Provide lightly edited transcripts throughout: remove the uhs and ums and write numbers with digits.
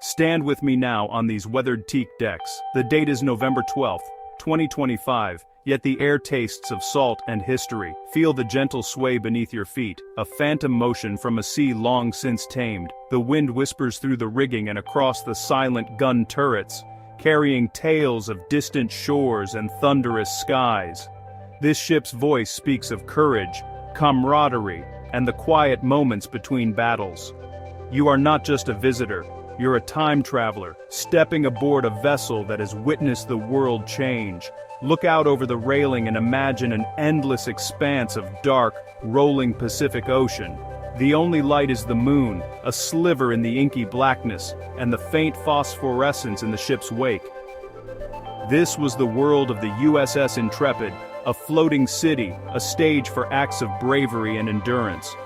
Stand with me now on these weathered teak decks. The date is November 12th, 2025, yet the air tastes of salt and history. Feel the gentle sway beneath your feet, a phantom motion from a sea long since tamed. The wind whispers through the rigging and across the silent gun turrets, carrying tales of distant shores and thunderous skies. This ship's voice speaks of courage, camaraderie, and the quiet moments between battles. You are not just a visitor. You're a time traveler, stepping aboard a vessel that has witnessed the world change. Look out over the railing and imagine an endless expanse of dark, rolling Pacific Ocean. The only light is the moon, a sliver in the inky blackness, and the faint phosphorescence in the ship's wake. This was the world of the USS Intrepid, a floating city, a stage for acts of bravery and endurance.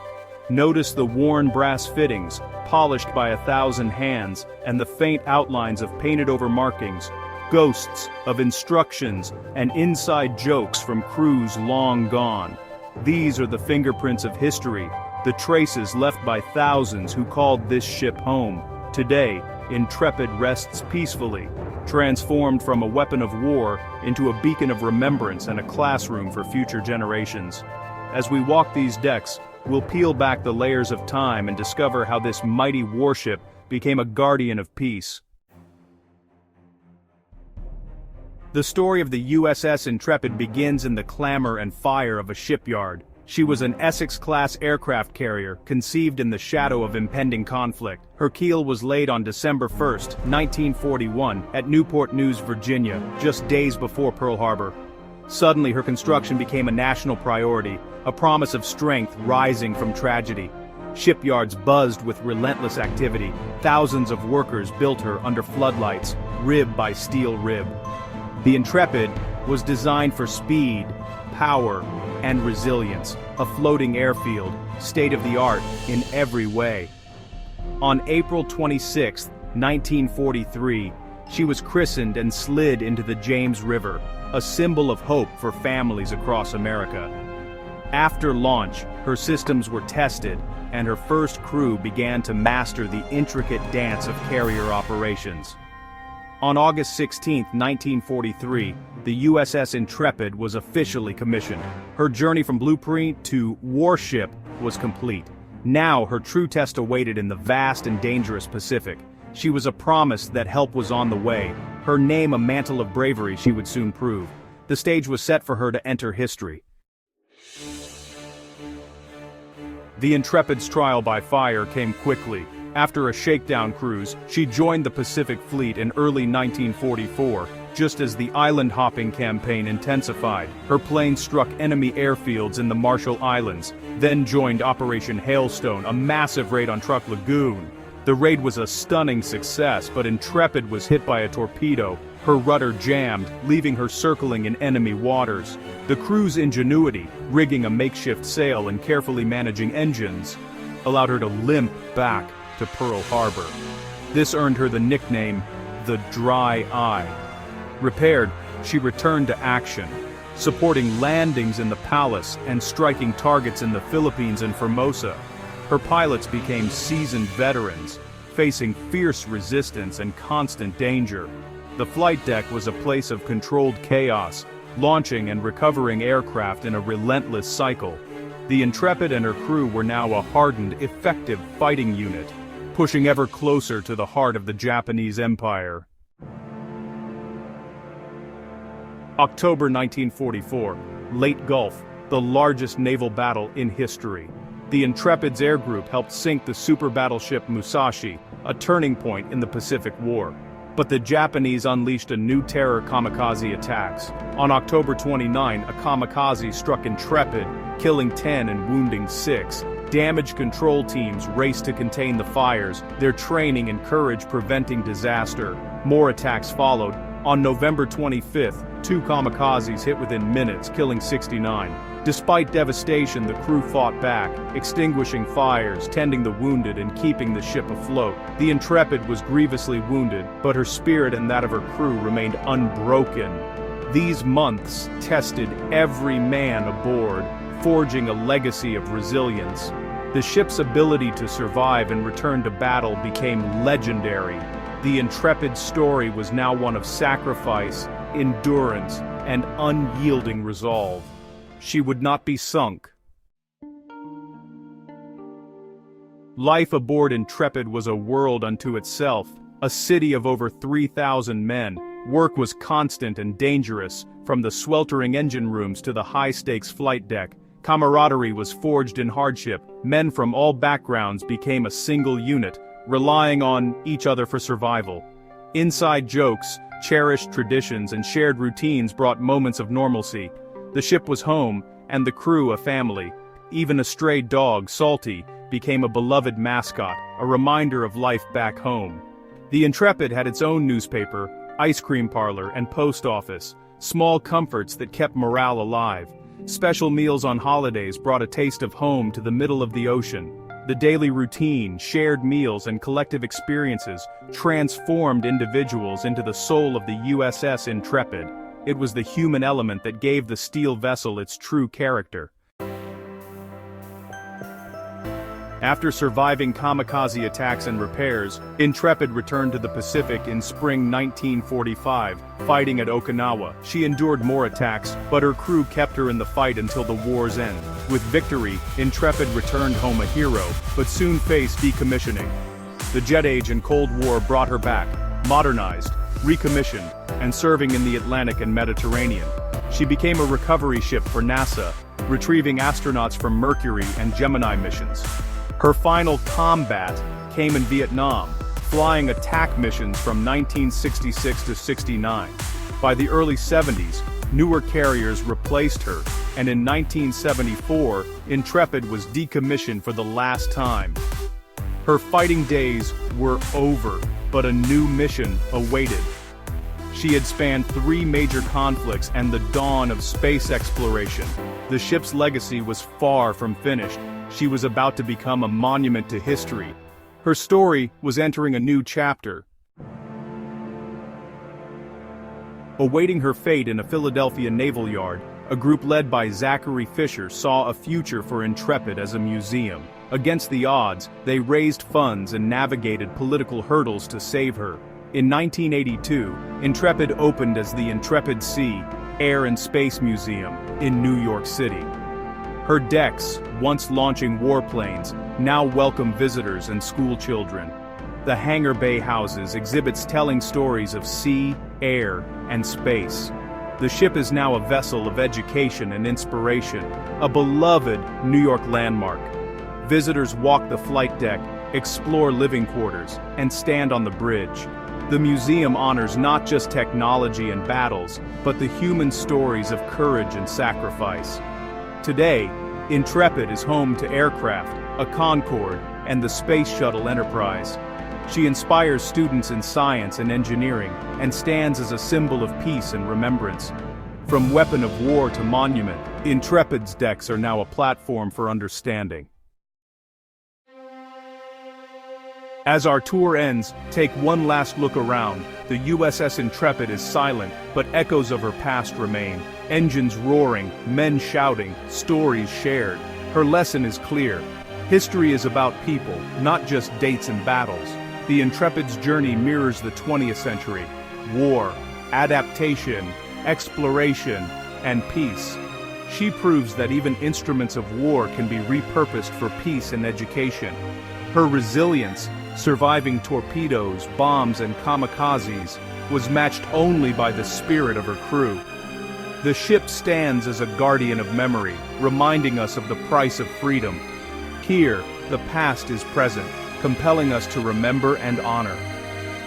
Notice the worn brass fittings, polished by 1,000 hands, and the faint outlines of painted-over markings, ghosts of instructions and inside jokes from crews long gone. These are the fingerprints of history, the traces left by thousands who called this ship home. Today, Intrepid rests peacefully, transformed from a weapon of war into a beacon of remembrance and a classroom for future generations. As we walk these decks, we'll peel back the layers of time and discover how this mighty warship became a guardian of peace. The story of the USS Intrepid begins in the clamor and fire of a shipyard. She was an Essex-class aircraft carrier, conceived in the shadow of impending conflict. Her keel was laid on December 1, 1941, at Newport News, Virginia, just days before Pearl Harbor. Suddenly, her construction became a national priority, a promise of strength rising from tragedy. Shipyards buzzed with relentless activity. Thousands of workers built her under floodlights, rib by steel rib. The Intrepid was designed for speed, power, and resilience, a floating airfield, state-of-the-art in every way. On April 26, 1943, she was christened and slid into the James River, a symbol of hope for families across America. After launch, her systems were tested, and her first crew began to master the intricate dance of carrier operations. On August 16, 1943, the USS Intrepid was officially commissioned. Her journey from blueprint to warship was complete. Now her true test awaited in the vast and dangerous Pacific. She was a promise that help was on the way, her name a mantle of bravery she would soon prove. The stage was set for her to enter history. The Intrepid's trial by fire came quickly. After a shakedown cruise, she joined the Pacific Fleet in early 1944, just as the island-hopping campaign intensified. Her plane struck enemy airfields in the Marshall Islands, then joined Operation Hailstone, a massive raid on Truk Lagoon. The raid was a stunning success, but Intrepid was hit by a torpedo. Her rudder jammed, leaving her circling in enemy waters. The crew's ingenuity, rigging a makeshift sail and carefully managing engines, allowed her to limp back to Pearl Harbor. This earned her the nickname, the Dry Eye. Repaired, she returned to action, supporting landings in the Palace and striking targets in the Philippines and Formosa. Her pilots became seasoned veterans, facing fierce resistance and constant danger. The flight deck was a place of controlled chaos, launching and recovering aircraft in a relentless cycle. The Intrepid and her crew were now a hardened, effective fighting unit, pushing ever closer to the heart of the Japanese Empire. October 1944, Leyte Gulf, the largest naval battle in history. The Intrepid's air group helped sink the super battleship Musashi, a turning point in the Pacific War. But the Japanese unleashed a new terror: kamikaze attacks. On October 29, a kamikaze struck Intrepid, killing 10 and wounding 6. Damage control teams raced to contain the fires, their training and courage preventing disaster. More attacks followed. On November 25, 2 kamikazes hit within minutes, killing 69. Despite devastation, the crew fought back, extinguishing fires, tending the wounded, and keeping the ship afloat. The Intrepid was grievously wounded, but her spirit and that of her crew remained unbroken. These months tested every man aboard, forging a legacy of resilience. The ship's ability to survive and return to battle became legendary. The Intrepid's story was now one of sacrifice, endurance, and unyielding resolve. She would not be sunk. Life aboard Intrepid was a world unto itself, a city of over 3,000 men. Work was constant and dangerous, from the sweltering engine rooms to the high-stakes flight deck. Camaraderie was forged in hardship. Men from all backgrounds became a single unit, relying on each other for survival. Inside jokes, cherished traditions, and shared routines brought moments of normalcy. The ship was home, and the crew a family. Even a stray dog, Salty, became a beloved mascot, a reminder of life back home. The Intrepid had its own newspaper, ice cream parlor, and post office, small comforts that kept morale alive. Special meals on holidays brought a taste of home to the middle of the ocean. The daily routine, shared meals, and collective experiences transformed individuals into the soul of the USS Intrepid. It was the human element that gave the steel vessel its true character. After surviving kamikaze attacks and repairs, Intrepid returned to the Pacific in spring 1945, fighting at Okinawa. She endured more attacks, but her crew kept her in the fight until the war's end. With victory, Intrepid returned home a hero, but soon faced decommissioning. The jet age and Cold War brought her back, modernized, recommissioned, and serving in the Atlantic and Mediterranean. She became a recovery ship for NASA, retrieving astronauts from Mercury and Gemini missions. Her final combat came in Vietnam, flying attack missions from 1966 to 69. By the early 70s, newer carriers replaced her, and in 1974, Intrepid was decommissioned for the last time. Her fighting days were over, but a new mission awaited. She had spanned 3 major conflicts and the dawn of space exploration. The ship's legacy was far from finished. She was about to become a monument to history. Her story was entering a new chapter. Awaiting her fate in a Philadelphia naval yard, a group led by Zachary Fisher saw a future for Intrepid as a museum. Against the odds, they raised funds and navigated political hurdles to save her. In 1982, Intrepid opened as the Intrepid Sea, Air and Space Museum in New York City. Her decks, once launching warplanes, now welcome visitors and school children. The hangar bay houses exhibits telling stories of sea, air, and space. The ship is now a vessel of education and inspiration, a beloved New York landmark. Visitors walk the flight deck, explore living quarters, and stand on the bridge. The museum honors not just technology and battles, but the human stories of courage and sacrifice. Today, Intrepid is home to aircraft, a Concorde, and the Space Shuttle Enterprise. She inspires students in science and engineering, and stands as a symbol of peace and remembrance. From weapon of war to monument, Intrepid's decks are now a platform for understanding. As our tour ends, take one last look around. The USS Intrepid is silent, but echoes of her past remain. Engines roaring, men shouting, stories shared. Her lesson is clear. History is about people, not just dates and battles. The Intrepid's journey mirrors the 20th century. War, adaptation, exploration, and peace. She proves that even instruments of war can be repurposed for peace and education. Her resilience, surviving torpedoes, bombs, and kamikazes, was matched only by the spirit of her crew. The ship stands as a guardian of memory, reminding us of the price of freedom. Here, the past is present, compelling us to remember and honor.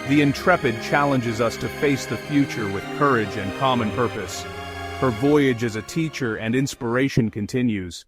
The Intrepid challenges us to face the future with courage and common purpose. Her voyage as a teacher and inspiration continues.